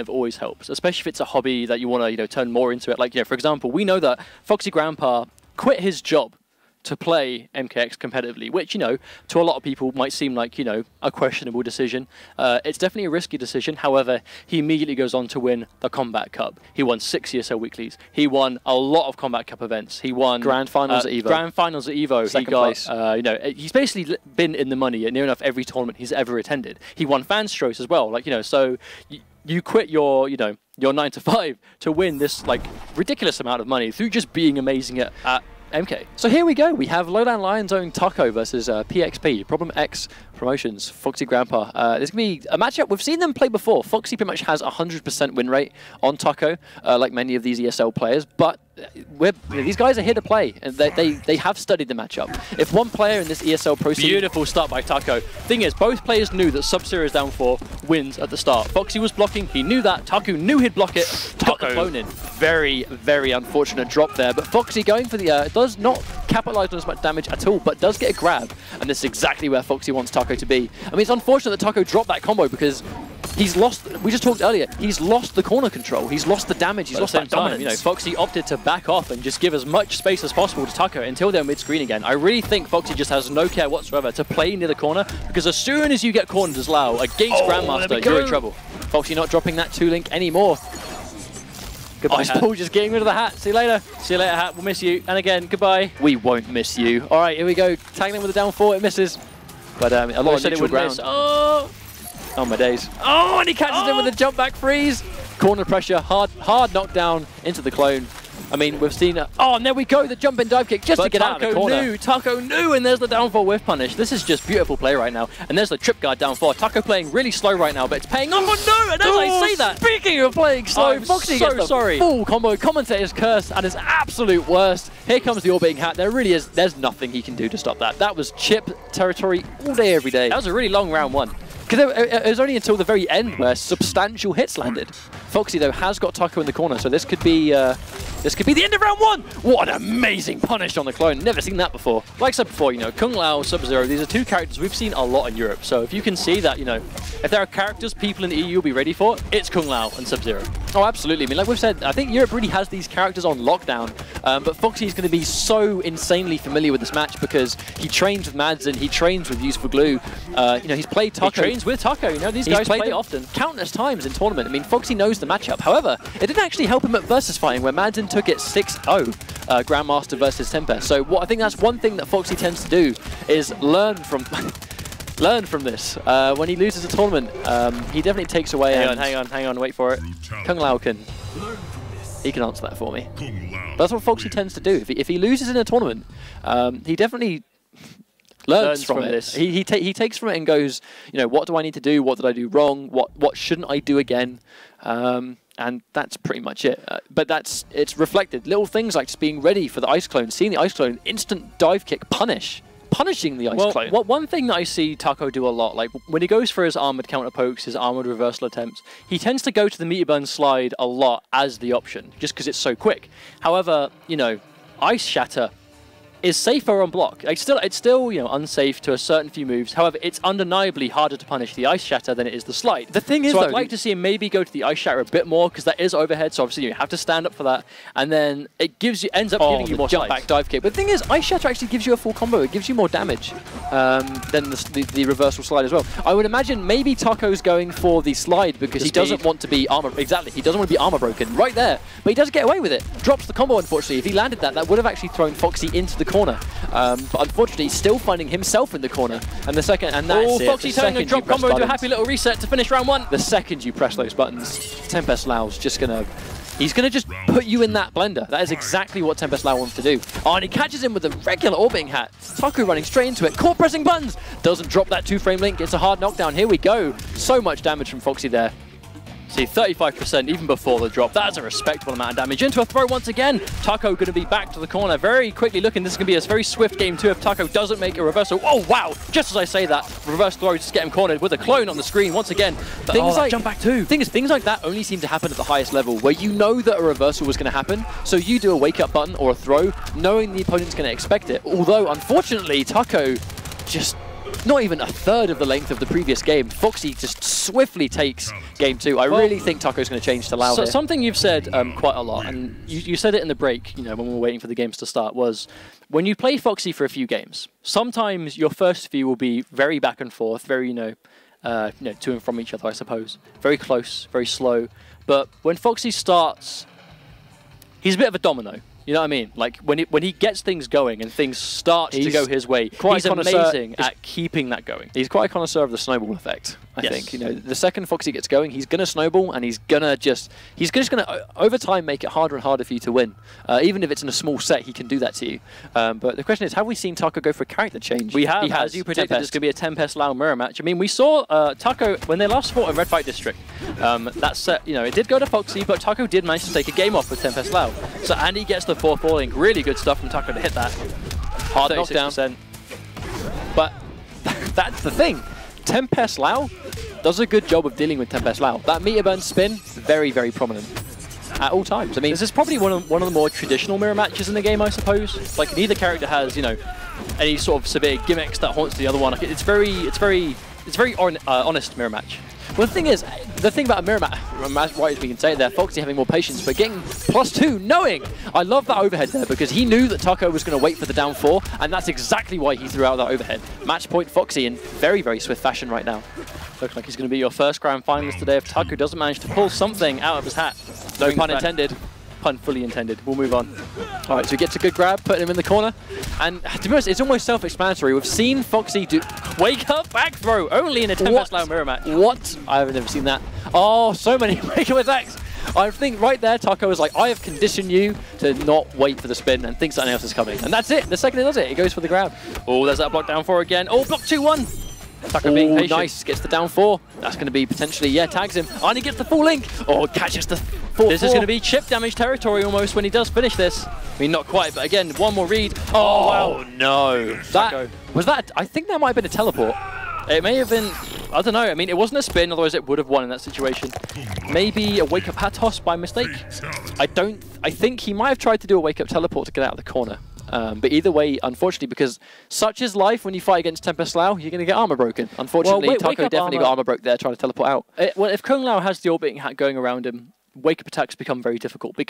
always helps, especially if it's a hobby that you want to, turn more into it. Like, for example, we know that F0xy Grampa quit his job to play MKX competitively, which, to a lot of people might seem like, a questionable decision. It's definitely a risky decision. However, he immediately goes on to win the Combat Cup. He won 6 ESL weeklies. He won a lot of Combat Cup events. He won Grand Finals at EVO. Grand Finals at EVO. Second place. He's basically been in the money at near enough every tournament he's ever attended. He won Fanstros as well. Like, so you quit your, your 9 to 5 to win this like ridiculous amount of money through just being amazing at MK. So here we go. We have Lowdown Lions own Taco versus PXP, Problem X Promotions, F0xy Grampa. This is going to be a matchup we've seen them play before. F0xy pretty much has 100% win rate on Taco, like many of these ESL players, but these guys are here to play, and they have studied the matchup. If one player in this ESL Pro scene... Beautiful start by Taco. Thing is, both players knew that Sub-Zero is down 4, wins at the start. F0xy was blocking, he knew that. Taco knew he'd block it, got the clone in. Very, very unfortunate drop there, but F0xy going for the... does not capitalize on as much damage at all, but does get a grab, and this is exactly where F0xy wants Taco to be. I mean, it's unfortunate that Taco dropped that combo because he's lost, we just talked earlier, he's lost the corner control, he's lost the damage, he's lost that dominance. F0xy opted to back off and just give as much space as possible to Taco until they're mid-screen again. I really think F0xy just has no care whatsoever to play near the corner, because as soon as you get cornered as Lau against Grandmaster, you're in trouble. F0xy not dropping that 2-link anymore. Goodbye, Paul, just getting rid of the hat. See you later. See you later, hat. We'll miss you. And again, goodbye. We won't miss you. All right, here we go. Tagging in with the down 4. It misses. But a lot of neutral ground. Oh, my days. Oh, and he catches him with a jump back freeze. Corner pressure, hard knockdown into the clone. I mean, we've seen... oh, and there we go, the jump and dive kick just to get out of the corner. Taco knew, and there's the down 4 whiff punish. This is just beautiful play right now. And there's the trip guard down 4. Taco playing really slow right now, but it's paying off. Oh, no, and as I say that... Speaking of playing slow, F0xy gets the full combo. Commentator's curse at his absolute worst. Here comes the orbiting hat. There really is... there's nothing he can do to stop that. That was chip territory all day, every day. That was a really long round 1. Because it was only until the very end where substantial hits landed. F0xy, though, has got Taco in the corner, so this could be the end of round 1! What an amazing punish on the clone. Never seen that before. Like I said before, Kung Lao, Sub-Zero, these are 2 characters we've seen a lot in Europe. So if you can see that, if there are characters people in the EU will be ready for, it's Kung Lao and Sub-Zero. Oh, absolutely. I mean, like we've said, I think Europe really has these characters on lockdown. But F0xy is going to be so insanely familiar with this match because he trains with Madsen, he trains with Useful Glue. He's played Taco. He trains with Taco. These guys play often, countless times in tournament. I mean, F0xy knows the matchup. However, it didn't actually help him at Versus fighting where Madsen took it 6-0, Grandmaster versus Tempest. So I think that's one thing that F0xy tends to do is learn from this. When he loses a tournament, he definitely takes away. Hang on, wait for it. Kung Lao he can answer that for me. But that's what F0xy tends to do. If he loses in a tournament, he definitely learns from this. He takes from it and goes, what do I need to do? What did I do wrong? What shouldn't I do again? And that's pretty much it. But it's reflected. Little things like just being ready for the ice clone, seeing the ice clone, instant dive kick punishing the ice clone. One thing that I see Taco do a lot, like when he goes for his armored counter pokes, his armored reversal attempts, he tends to go to the meter burn slide a lot as the option, just because it's so quick. However, ice shatter is safer on block. It's still unsafe to a certain few moves. However, it's undeniably harder to punish the ice shatter than it is the slide. The thing is, I'd like to see him maybe go to the ice shatter a bit more because that is overhead. So obviously you have to stand up for that, and then it ends up giving you more jump back dive kick. But the thing is, ice shatter actually gives you a full combo. It gives you more damage than the reversal slide as well. I would imagine maybe Taco's going for the slide because he doesn't want to be armor. Exactly, he doesn't want to be armor broken right there. But he does get away with it. Drops the combo. Unfortunately, if he landed that would have actually thrown F0xy into the corner. But unfortunately, he's still finding himself in the corner. And the second, and that's it. F0xy turning a drop combo into a happy little reset to finish round 1. The second you press those buttons, Tempest Lau's just gonna... he's gonna just put you in that blender. That is exactly what Tempest Lau wants to do. Oh, and he catches him with a regular orbiting hat. Taco running straight into it. Caught pressing buttons. Doesn't drop that 2-frame link. It's a hard knockdown. Here we go. So much damage from F0xy there. See, 35% even before the drop. That's a respectable amount of damage. Into a throw once again. Taco going to be back to the corner. Very quickly looking. This is going to be a very swift game too if Taco doesn't make a reversal. Oh, wow. Just as I say that, reverse throw just get him cornered with a clone on the screen once again. Things like jump back too. Things like that only seem to happen at the highest level where you know that a reversal was going to happen. So you do a wake up button or a throw knowing the opponent's going to expect it. Although, unfortunately, Taco just not even a third of the length of the previous game. F0xy just swiftly takes game 2. I really think Taco's going to change to Lau here. Something you've said quite a lot, and you said it in the break, you know, when we were waiting for the games to start, was when you play F0xy for a few games, sometimes your first few will be very back and forth, very, you know, to and from each other, I suppose. Very close, very slow. But when F0xy starts, he's a bit of a domino. You know what I mean? Like, when he gets things going and things start to go his way, he's amazing at keeping that going. He's quite a connoisseur of the snowball effect, I think. You know, the second F0xy gets going, he's going to snowball, and he's just going to, over time, make it harder and harder for you to win. Even if it's in a small set, he can do that to you. But the question is, have we seen Taco go for a character change? We have. As you predicted, it's going to be a Tempest Lau mirror match. I mean, we saw Taco, when they last fought in Red Fight District, that set, you know, it did go to F0xy, but Taco did manage to take a game off with Tempest Lau. So Andy gets the 4th ball link. Really good stuff from Taco to hit that. Hard knockdown. But that's the thing. Tempest Lau does a good job of dealing with Tempest Lau. That meter burn spin, very, very prominent at all times. I mean, this is probably one of the more traditional mirror matches in the game, I suppose. Like, neither character has, you know, any sort of severe gimmicks that haunts the other one. Like, it's very honest mirror match. Well, the thing is, the thing about a mirror match, right, as we can say it there, F0xy having more patience, but getting +2, knowing. I love that overhead there, because he knew that Taco was going to wait for the down 4, and that's exactly why he threw out that overhead. Match point F0xy in very, very swift fashion right now. Looks like he's going to be your first grand finalist today if Taco doesn't manage to pull something out of his hat. No pun intended. Pun fully intended. We'll move on. All right, so he gets a good grab, putting him in the corner. And to be honest, it's almost self-explanatory. We've seen F0xy do wake up back throw only in a Tempest Lau mirror match. What? I've never seen that. Oh, so many wake up attacks. I think right there, Taco was like, I have conditioned you to not wait for the spin and think something else is coming. And that's it. The second he does it, he goes for the grab. Oh, there's that block down 4 again. Oh, block 2-1. Taco being patient. Nice, gets the down 4. That's going to be potentially, yeah, tags him. And he gets the full link. Oh, catches the 4-4. This is going to be chip damage territory almost when he does finish this. I mean, not quite, but again, one more read. Oh, wow. No. I think that might have been a teleport. It may have been, I don't know. I mean, it wasn't a spin, otherwise it would have won in that situation. Maybe a wake-up hat toss by mistake. I think he might have tried to do a wake-up teleport to get out of the corner. But either way, unfortunately, because such is life when you fight against Tempest Lau, you're going to get armor broken. Unfortunately, well, Taco definitely got armor broke there trying to teleport out. Well, if Kung Lao has the orbiting hat going around him, wake-up attacks become very difficult because